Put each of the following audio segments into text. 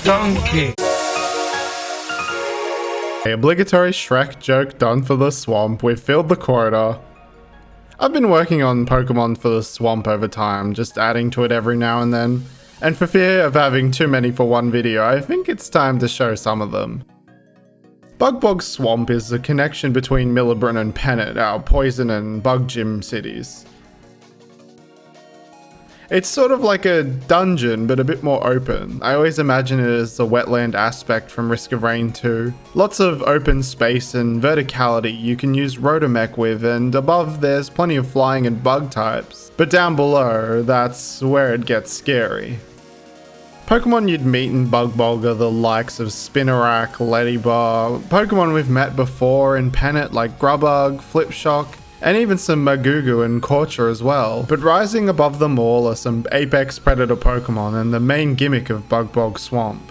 Donkey. The obligatory Shrek joke done for the swamp, we've filled the quota. I've been working on Pokemon for the swamp over time, just adding to it every now and then, and for fear of having too many for one video, I think it's time to show some of them. Bugbog Swamp is the connection between Millibran and Pennet, our poison and bug gym cities. It's sort of like a dungeon, but a bit more open. I always imagine it as the wetland aspect from Risk of Rain 2. Lots of open space and verticality you can use Rotomech with, and above there's plenty of flying and bug types. But down below, that's where it gets scary. Pokemon you'd meet in Bugbog are the likes of Spinarak, Ladybug, Pokemon we've met before in Pennet like Grubug, Flipshock, and even some Magugu and Korcha as well. But rising above them all are some apex predator Pokemon and the main gimmick of Bugbog Swamp.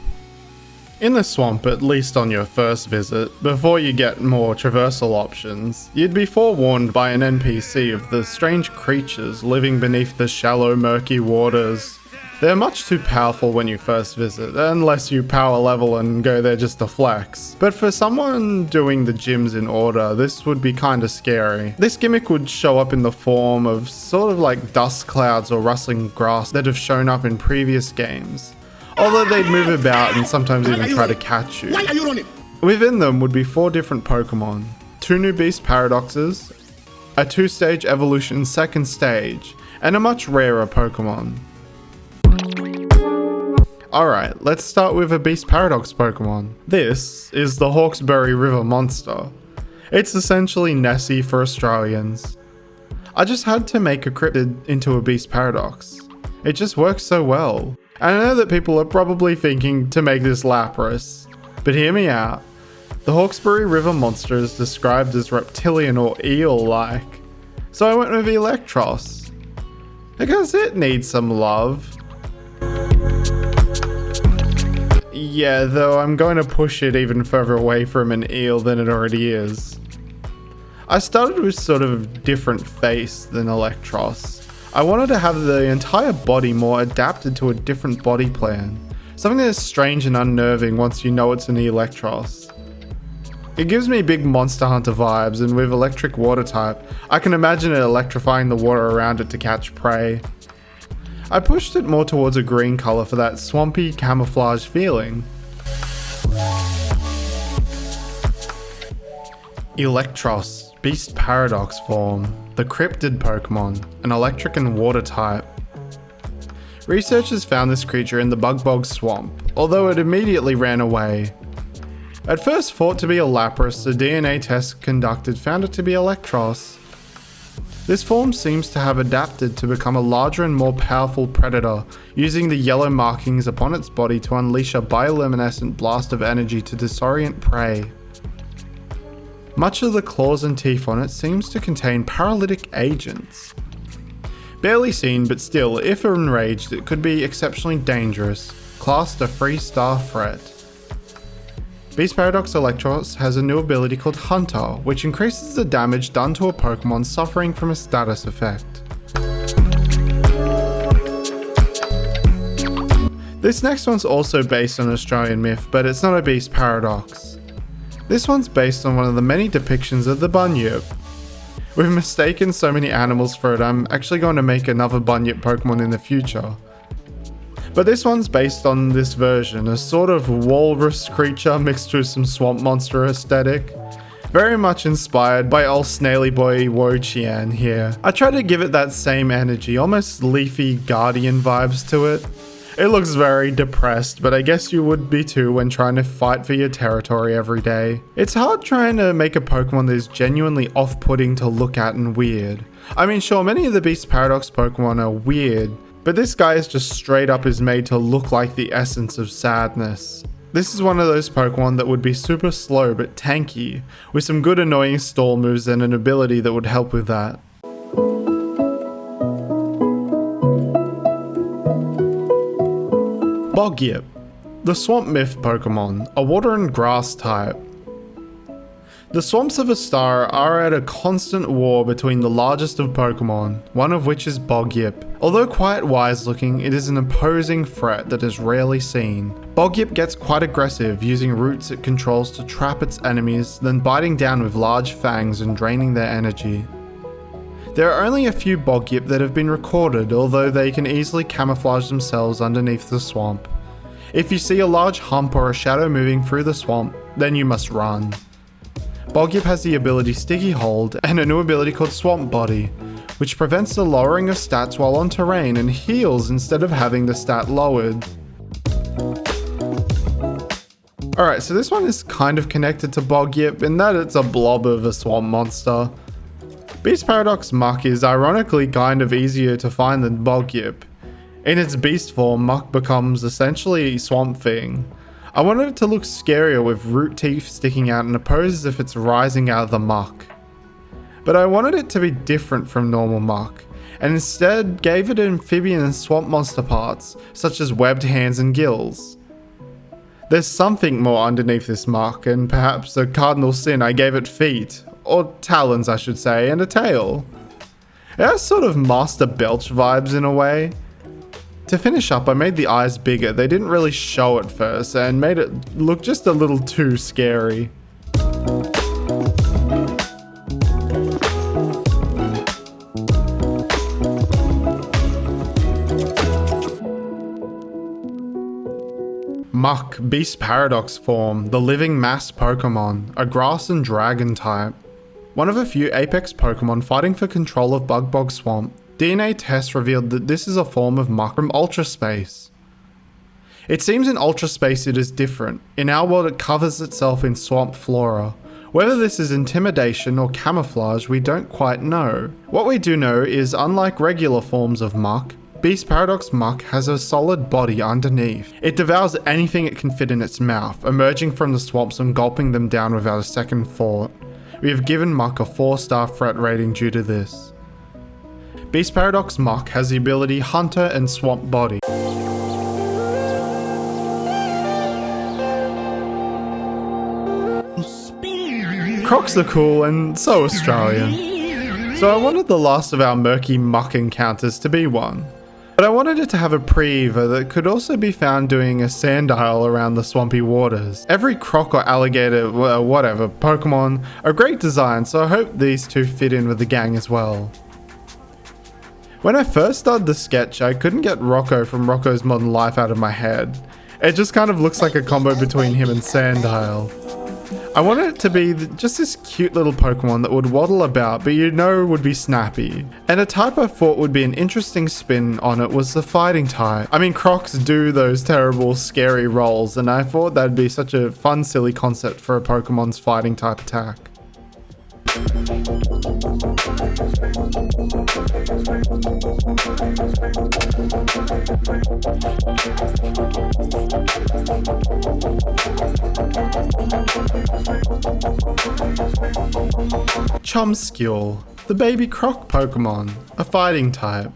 In the swamp, at least on your first visit, before you get more traversal options, you'd be forewarned by an NPC of the strange creatures living beneath the shallow, murky waters. They're much too powerful when you first visit, unless you power level and go there just to flex. But for someone doing the gyms in order, this would be kinda scary. This gimmick would show up in the form of sort of like dust clouds or rustling grass that have shown up in previous games. Although they'd move about and sometimes even try to catch you. Why are you running? Within them would be 4 different Pokemon, 2 new Beast Paradoxes, a 2-stage evolution second stage, and a much rarer Pokemon. Alright, let's start with a Beast Paradox Pokemon. This is the Hawkesbury River Monster. It's essentially Nessie for Australians. I just had to make a cryptid into a Beast Paradox. It just works so well. And I know that people are probably thinking to make this Lapras, but hear me out. The Hawkesbury River Monster is described as reptilian or eel-like, so I went with Eelektross, because it needs some love. Yeah, though I'm going to push it even further away from an eel than it already is. I started with sort of a different face than Eelektross. I wanted to have the entire body more adapted to a different body plan. Something that's strange and unnerving once you know it's an Eelektross. It gives me big Monster Hunter vibes, and with electric water type, I can imagine it electrifying the water around it to catch prey. I pushed it more towards a green colour for that swampy camouflage feeling. Eelektross, Beast Paradox form, the cryptid Pokemon, an electric and water type. Researchers found this creature in the Bugbog Swamp, although it immediately ran away. At first thought to be a Lapras, a DNA test conducted found it to be Eelektross. This form seems to have adapted to become a larger and more powerful predator, using the yellow markings upon its body to unleash a bioluminescent blast of energy to disorient prey. Much of the claws and teeth on it seems to contain paralytic agents. Barely seen, but still, if enraged, it could be exceptionally dangerous, classed a 3-star threat. Beast Paradox Eelektross has a new ability called Hunter, which increases the damage done to a Pokemon suffering from a status effect. This next one's also based on Australian myth, but it's not a Beast Paradox. This one's based on one of the many depictions of the Bunyip. We've mistaken so many animals for it, I'm actually going to make another Bunyip Pokemon in the future. But this one's based on this version, a sort of walrus creature mixed with some swamp monster aesthetic. Very much inspired by old snaily boy Wo-Chien here. I tried to give it that same energy, almost leafy guardian vibes to it. It looks very depressed, but I guess you would be too when trying to fight for your territory every day. It's hard trying to make a Pokemon that is genuinely off-putting to look at and weird. I mean, sure, many of the Beast Paradox Pokemon are weird, but this guy is just straight up is made to look like the essence of sadness. This is one of those Pokemon that would be super slow but tanky, with some good annoying stall moves and an ability that would help with that. Bogyip, the Swamp Myth Pokemon, a water and grass type. The swamps of Astara are at a constant war between the largest of Pokemon, one of which is Bogyip. Although quite wise looking, it is an opposing threat that is rarely seen. Bogyip gets quite aggressive, using roots it controls to trap its enemies, then biting down with large fangs and draining their energy. There are only a few Bogyip that have been recorded, although they can easily camouflage themselves underneath the swamp. If you see a large hump or a shadow moving through the swamp, then you must run. Bogyip has the ability Sticky Hold and a new ability called Swamp Body, which prevents the lowering of stats while on terrain and heals instead of having the stat lowered. Alright, so this one is kind of connected to Bogyip in that it's a blob of a swamp monster. Beast Paradox Muck is ironically kind of easier to find than Bogyip. In its beast form, Muck becomes essentially Swamp Thing. I wanted it to look scarier with root teeth sticking out and pose as if it's rising out of the muck. But I wanted it to be different from normal muck, and instead gave it amphibian and swamp monster parts, such as webbed hands and gills. There's something more underneath this muck, and perhaps a cardinal sin I gave it feet, or talons I should say, and a tail. It has sort of Master Belch vibes in a way. To finish up, I made the eyes bigger. They didn't really show at first and made it look just a little too scary. Muck, Beast Paradox form, the living mass Pokemon, a grass and dragon type. One of a few Apex Pokemon fighting for control of Bugbog Swamp. DNA tests revealed that this is a form of Muck from Ultra Space. It seems in Ultra Space it is different. In our world it covers itself in swamp flora. Whether this is intimidation or camouflage we don't quite know. What we do know is unlike regular forms of Muck, Beast Paradox Muck has a solid body underneath. It devours anything it can fit in its mouth, emerging from the swamps and gulping them down without a second thought. We have given Muck a 4-star threat rating due to this. Beast Paradox Muck has the ability Hunter and Swamp Body. Crocs are cool and so Australian. So I wanted the last of our murky muck encounters to be one. But I wanted it to have a pre-evo that could also be found doing a sandile around the swampy waters. Every croc or alligator, well, whatever, Pokemon are great designs, so I hope these two fit in with the gang as well. When I first started the sketch, I couldn't get Rocco from Rocco's Modern Life out of my head. It just kind of looks like a combo between him and Sandile. I wanted it to be just this cute little Pokemon that would waddle about, but you know would be snappy. And a type I thought would be an interesting spin on it was the fighting type. I mean, Crocs do those terrible, scary rolls, and I thought that'd be such a fun, silly concept for a Pokemon's fighting type attack. Chumskill, the baby croc Pokemon, a fighting type.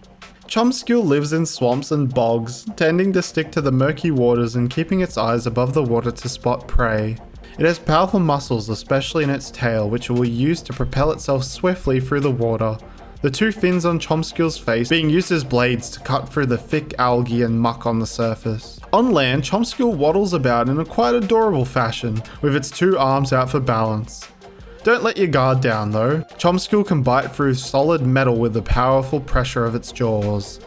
Chumskill lives in swamps and bogs, tending to stick to the murky waters and keeping its eyes above the water to spot prey. It has powerful muscles, especially in its tail, which it will use to propel itself swiftly through the water. The two fins on Chomskill's face being used as blades to cut through the thick algae and muck on the surface. On land, Chomskill waddles about in a quite adorable fashion, with its two arms out for balance. Don't let your guard down though. Chomskill can bite through solid metal with the powerful pressure of its jaws.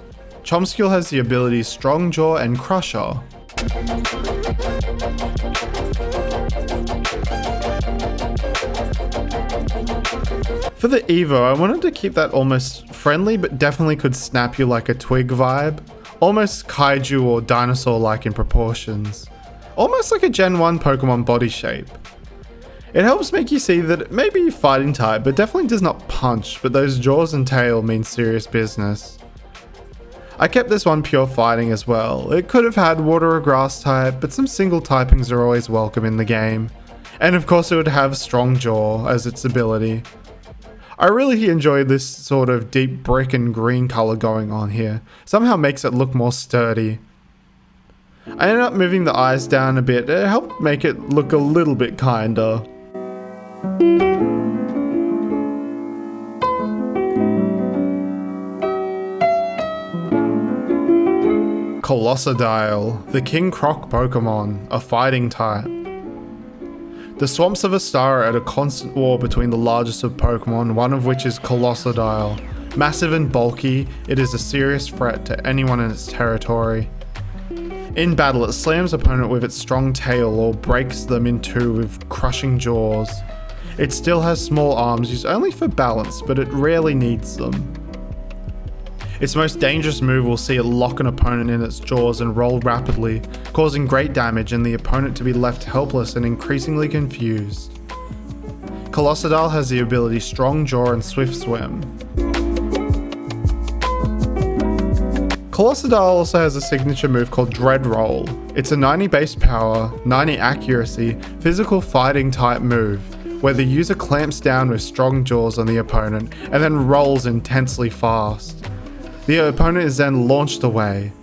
Chomskill has the abilities Strong Jaw and Crusher. For the Evo, I wanted to keep that almost friendly but definitely could snap you like a twig vibe. Almost kaiju or dinosaur-like in proportions. Almost like a Gen 1 Pokemon body shape. It helps make you see that it may be fighting type but definitely does not punch, but those jaws and tail mean serious business. I kept this one pure fighting as well. It could have had water or grass type, but some single typings are always welcome in the game. And of course it would have Strong Jaw as its ability. I really enjoy this sort of deep brick and green color going on here. Somehow makes it look more sturdy. I ended up moving the eyes down a bit. It helped make it look a little bit kinder. Colossidal, the king croc Pokemon, a fighting type. The swamps of Astara are at a constant war between the largest of Pokemon, one of which is Colossidal. Massive and bulky, it is a serious threat to anyone in its territory. In battle, it slams opponent with its strong tail or breaks them in two with crushing jaws. It still has small arms used only for balance, but it rarely needs them. Its most dangerous move will see it lock an opponent in its jaws and roll rapidly, causing great damage and the opponent to be left helpless and increasingly confused. Colossidal has the ability Strong Jaw and Swift Swim. Colossidal also has a signature move called Dread Roll. It's a 90 base power, 90 accuracy, physical fighting type move, where the user clamps down with strong jaws on the opponent and then rolls intensely fast. The opponent is then launched away.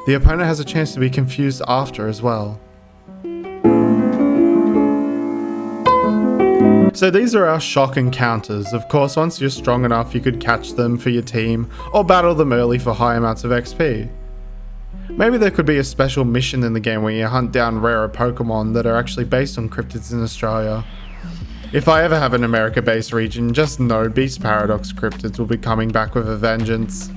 The opponent has a chance to be confused after as well. So these are our shock encounters. Of course, once you're strong enough, you could catch them for your team or battle them early for high amounts of XP. Maybe there could be a special mission in the game where you hunt down rarer Pokemon that are actually based on cryptids in Australia. If I ever have an America-based region, just know Beast Paradox cryptids will be coming back with a vengeance.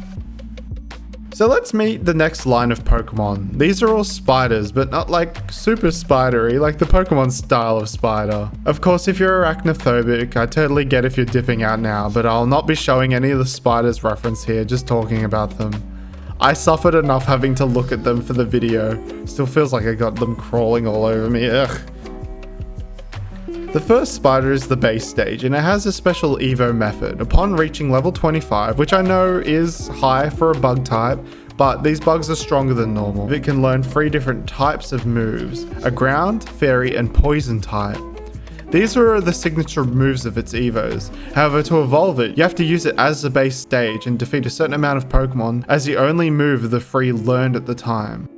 So let's meet the next line of Pokemon. These are all spiders, but not like super spidery, like the Pokemon style of spider. Of course, if you're arachnophobic, I totally get if you're dipping out now, but I'll not be showing any of the spiders reference here, just talking about them. I suffered enough having to look at them for the video. Still feels like I got them crawling all over me, ugh. The first spider is the base stage, and it has a special evo method. Upon reaching level 25, which I know is high for a bug type, but these bugs are stronger than normal. It can learn 3 different types of moves: a ground, fairy, and poison type. These are the signature moves of its evos. However, to evolve it, you have to use it as the base stage and defeat a certain amount of Pokemon as the only move of the 3 learned at the time.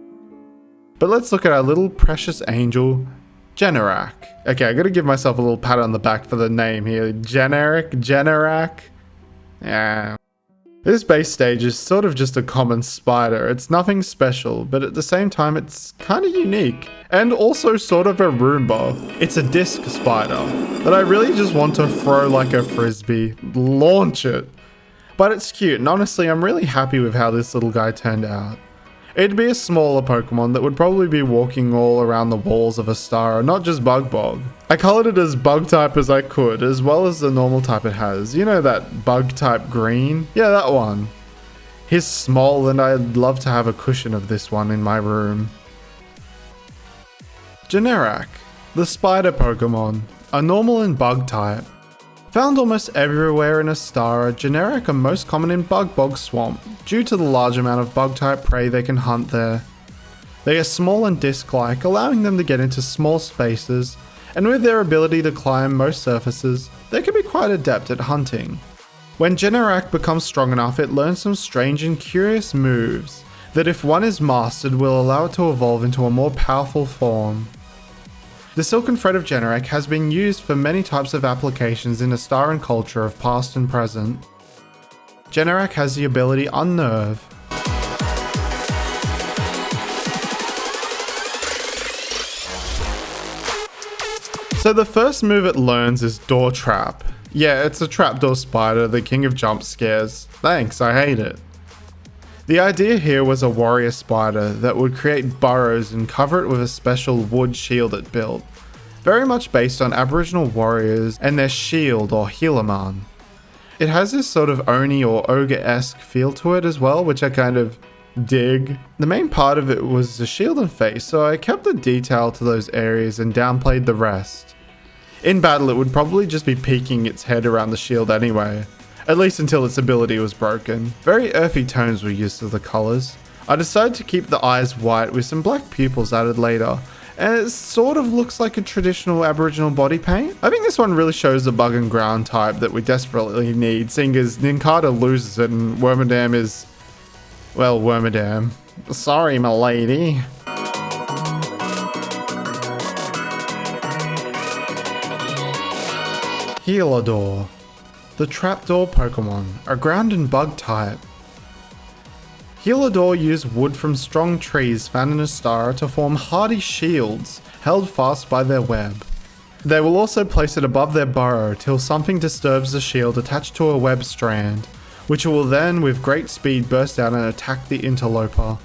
But let's look at our little precious angel, Generac. Okay, I gotta give myself a little pat on the back for the name here. Generac. Yeah. This base stage is sort of just a common spider. It's nothing special, but at the same time it's kinda unique. And also sort of a Roomba. It's a disc spider that I really just want to throw like a frisbee. Launch it. But it's cute, and honestly I'm really happy with how this little guy turned out. It'd be a smaller Pokemon that would probably be walking all around the walls of Astara, not just Bug Bog. I colored it as bug type as I could, as well as the normal type it has. You know that bug type green? Yeah, that one. He's small and I'd love to have a cushion of this one in my room. Generac, the spider Pokemon, a normal and bug type. Found almost everywhere in Astara, Generac are most common in Bug Bog Swamp, due to the large amount of bug-type prey they can hunt there. They are small and disc-like, allowing them to get into small spaces, and with their ability to climb most surfaces, they can be quite adept at hunting. When Generac becomes strong enough, it learns some strange and curious moves, that if one is mastered will allow it to evolve into a more powerful form. The Silken Thread of Generac has been used for many types of applications in Astaran culture of past and present. Generac has the ability Unnerve. So the first move it learns is Door Trap. Yeah, it's a trapdoor spider, the king of jump scares. Thanks, I hate it. The idea here was a warrior spider that would create burrows and cover it with a special wood shield it built. Very much based on Aboriginal warriors and their shield or Helaman. It has this sort of Oni or ogre-esque feel to it as well, which I kind of dig. The main part of it was the shield and face, so I kept the detail to those areas and downplayed the rest. In battle, it would probably just be peeking its head around the shield anyway. At least until its ability was broken. Very earthy tones were used to the colours. I decided to keep the eyes white with some black pupils added later, and it sort of looks like a traditional Aboriginal body paint. I think this one really shows the bug and ground type that we desperately need, seeing as Nincada loses it and Wormadam is... well, Wormadam. Sorry, my lady. Hilador, the trapdoor Pokemon, a ground and bug type. Hilador use wood from strong trees found in Astara to form hardy shields held fast by their web. They will also place it above their burrow till something disturbs the shield attached to a web strand, which will then with great speed burst out and attack the interloper.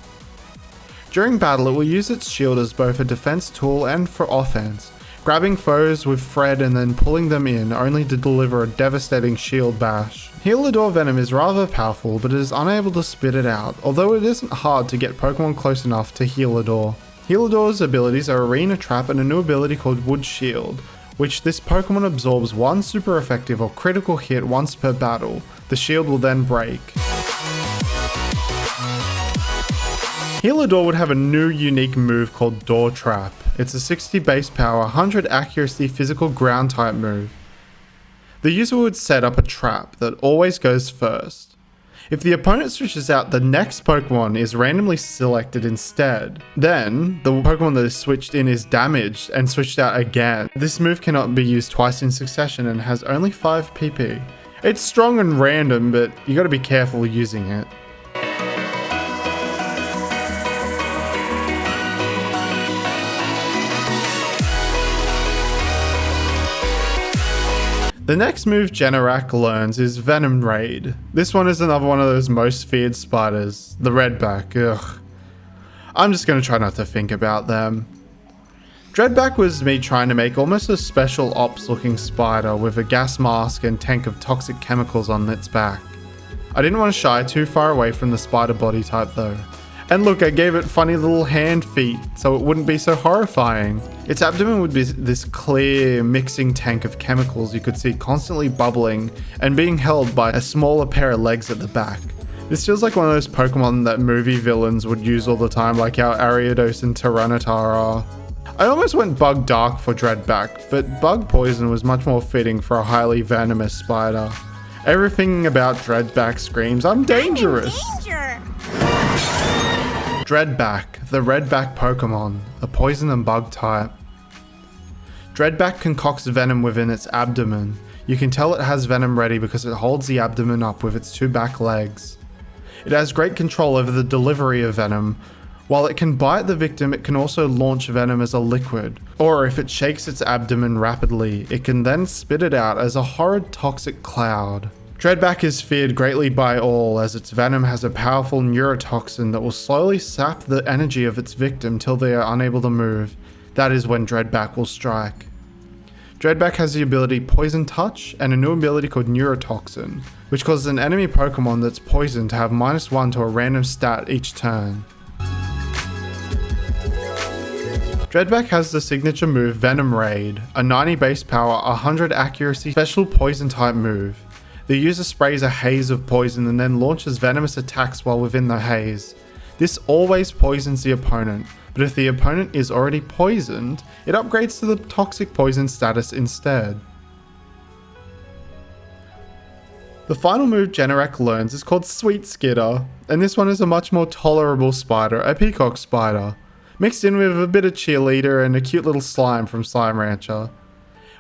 During battle, it will use its shield as both a defense tool and for offense, grabbing foes with thread and then pulling them in only to deliver a devastating shield bash. Hilador venom is rather powerful, but it is unable to spit it out, although it isn't hard to get Pokemon close enough to Hilador. Hilador's abilities are Arena Trap and a new ability called Wood Shield, which this Pokemon absorbs one super effective or critical hit once per battle. The shield will then break. Hilador would have a new unique move called Door Trap. It's a 60 base power, 100 accuracy physical ground type move. The user would set up a trap that always goes first. If the opponent switches out, the next Pokemon is randomly selected instead. Then, the Pokemon that is switched in is damaged and switched out again. This move cannot be used twice in succession and has only 5 PP. It's strong and random, but you gotta be careful using it. The next move Generac learns is Venom Raid. This one is another one of those most feared spiders, the redback. Ugh. I'm just gonna try not to think about them. Dreadback was me trying to make almost a special ops looking spider with a gas mask and tank of toxic chemicals on its back. I didn't want to shy too far away from the spider body type though. And look, I gave it funny little hand feet so it wouldn't be so horrifying. Its abdomen would be this clear mixing tank of chemicals you could see constantly bubbling and being held by a smaller pair of legs at the back. This feels like one of those Pokemon that movie villains would use all the time, like how Ariados and Tyranitar are. I almost went Bug Dark for Dreadback, but Bug Poison was much more fitting for a highly venomous spider. Everything about Dreadback screams, I'm dangerous! I'm in danger! Dreadback, the redback Pokemon, a poison and bug type. Dreadback concocts venom within its abdomen. You can tell it has venom ready because it holds the abdomen up with its 2 back legs. It has great control over the delivery of venom. While it can bite the victim, it can also launch venom as a liquid. Or if it shakes its abdomen rapidly, it can then spit it out as a horrid toxic cloud. Dreadback is feared greatly by all as its venom has a powerful neurotoxin that will slowly sap the energy of its victim till they are unable to move. That is when Dreadback will strike. Dreadback has the ability Poison Touch and a new ability called Neurotoxin, which causes an enemy Pokemon that's poisoned to have -1 to a random stat each turn. Dreadback has the signature move Venom Raid, a 90 base power, 100 accuracy special poison type move. The user sprays a haze of poison and then launches venomous attacks while within the haze. This always poisons the opponent, but if the opponent is already poisoned, it upgrades to the toxic poison status instead. The final move Generac learns is called Sweet Skitter, and this one is a much more tolerable spider, a peacock spider, mixed in with a bit of cheerleader and a cute little slime from Slime Rancher.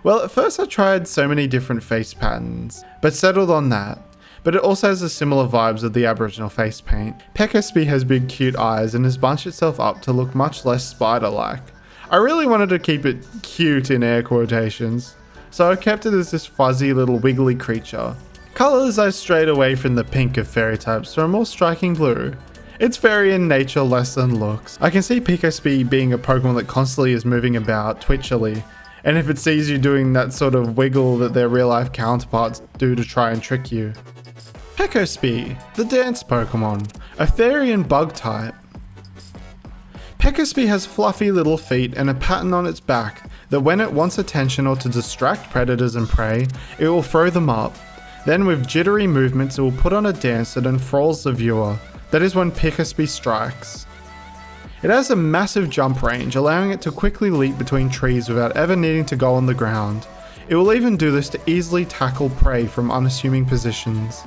Well, at first I tried so many different face patterns, but settled on that. But it also has the similar vibes of the Aboriginal face paint. Pekkasby has big cute eyes and has bunched itself up to look much less spider-like. I really wanted to keep it cute in air quotations, so I kept it as this fuzzy little wiggly creature. Colours I strayed away from the pink of fairy types for a more striking blue. It's fairy in nature less than looks. I can see Pekkasby being a Pokemon that constantly is moving about twitchily, and if it sees you doing that sort of wiggle that their real life counterparts do to try and trick you. Pekkasby, the dance Pokemon, a fairy and bug type. Pekkasby has fluffy little feet and a pattern on its back that when it wants attention or to distract predators and prey, it will throw them up. Then with jittery movements it will put on a dance that enthralls the viewer. That is when Pekkasby strikes. It has a massive jump range, allowing it to quickly leap between trees without ever needing to go on the ground. It will even do this to easily tackle prey from unassuming positions.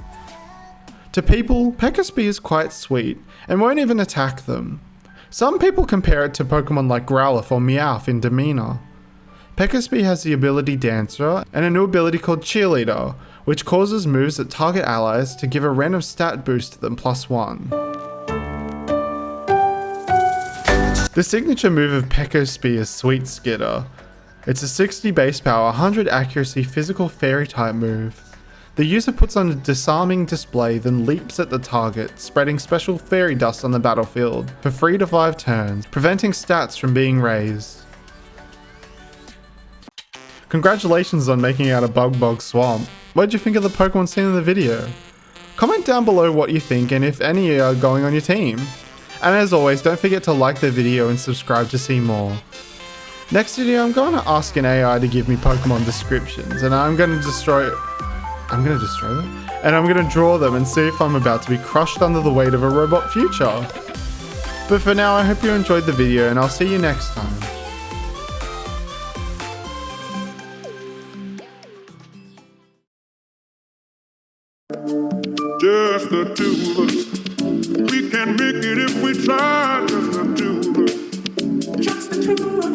To people, Pekkasby is quite sweet, and won't even attack them. Some people compare it to Pokemon like Growlithe or Meowth in demeanour. Pekkasby has the ability Dancer and a new ability called Cheerleader, which causes moves that target allies to give a random stat boost to them +1. The signature move of Pekkasby is Sweet Skitter. It's a 60 base power, 100 accuracy physical fairy type move. The user puts on a disarming display, then leaps at the target, spreading special fairy dust on the battlefield for 3 to 5 turns, preventing stats from being raised. Congratulations on making out a Bug Swamp. What did you think of the Pokemon seen in the video? Comment down below what you think and if any are going on your team. And as always, don't forget to like the video and subscribe to see more. Next video, I'm going to ask an AI to give me Pokemon descriptions, and I'm going to destroy them? And I'm going to draw them and see if I'm about to be crushed under the weight of a robot future. But for now, I hope you enjoyed the video, and I'll see you next time. Just the two of us. We can make it if we try. Just the two of us. Just the two of us.